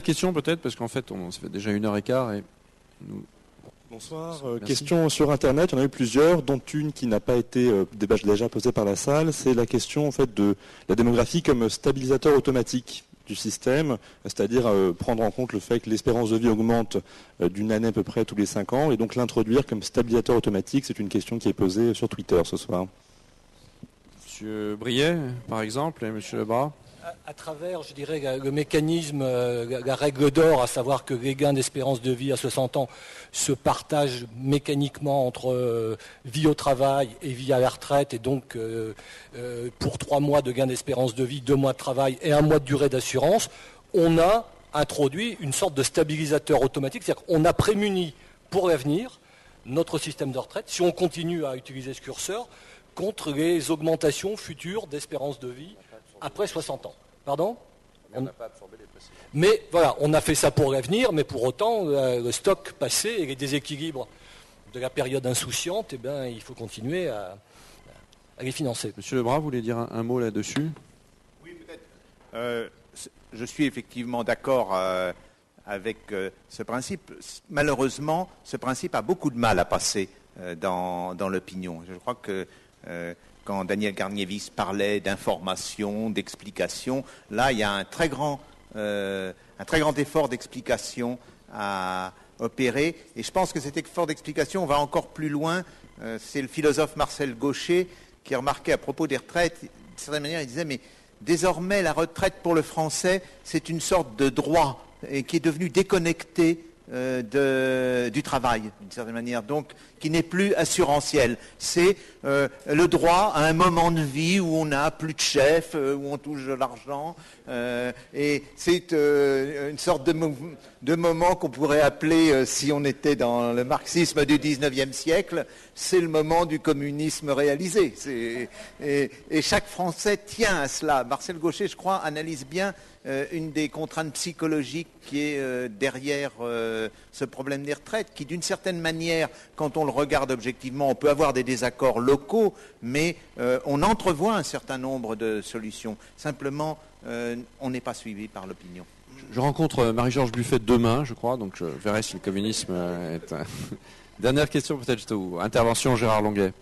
Question peut-être, parce qu'en fait, ça fait déjà 1h15 et nous... Bonsoir. Question sur Internet, il y en a eu plusieurs, dont une qui n'a pas été déjà posée par la salle. C'est la question en fait de la démographie comme stabilisateur automatique du système, c'est-à-dire prendre en compte le fait que l'espérance de vie augmente d'une année à peu près tous les 5 ans, et donc l'introduire comme stabilisateur automatique. C'est une question qui est posée sur Twitter ce soir. Monsieur Briet, par exemple, et Monsieur Lebras. À travers, je dirais, le mécanisme, la règle d'or, à savoir que les gains d'espérance de vie à 60 ans se partagent mécaniquement entre vie au travail et vie à la retraite, et donc pour 3 mois de gains d'espérance de vie, 2 mois de travail et 1 mois de durée d'assurance, on a introduit une sorte de stabilisateur automatique, c'est-à-dire qu'on a prémuni pour l'avenir notre système de retraite, si on continue à utiliser ce curseur, contre les augmentations futures d'espérance de vie après 60 ans. Pardon ? On n'a pas absorbé les précédents. Mais voilà, on a fait ça pour l'avenir, mais pour autant, le stock passé et les déséquilibres de la période insouciante, eh bien, il faut continuer à les financer. Monsieur Lebras, vous voulez dire un mot là-dessus ? Oui, peut-être. Je suis effectivement d'accord avec ce principe. Malheureusement, ce principe a beaucoup de mal à passer dans l'opinion. Je crois que quand Daniel Garnier-Visse parlait d'information, d'explication, là, il y a un très grand effort d'explication à opérer. Et je pense que cet effort d'explication va encore plus loin. C'est le philosophe Marcel Gauchet qui remarquait à propos des retraites, d'une certaine manière, il disait, mais désormais, la retraite pour le Français, c'est une sorte de droit qui est devenu déconnecté du travail, d'une certaine manière, donc qui n'est plus assurantiel. C'est le droit à un moment de vie où on n'a plus de chef, où on touche de l'argent, et c'est une sorte de moment qu'on pourrait appeler, si on était dans le marxisme du 19e siècle, c'est le moment du communisme réalisé. Et chaque Français tient à cela. Marcel Gauchet, je crois, analyse bien une des contraintes psychologiques qui est derrière ce problème des retraites, qui d'une certaine manière, quand on le regarde objectivement, on peut avoir des désaccords locaux, mais on entrevoit un certain nombre de solutions. Simplement, on n'est pas suivi par l'opinion. Je rencontre Marie-Georges Buffet demain, je crois, donc je verrai si le communisme est... Dernière question peut-être, intervention Gérard Longuet.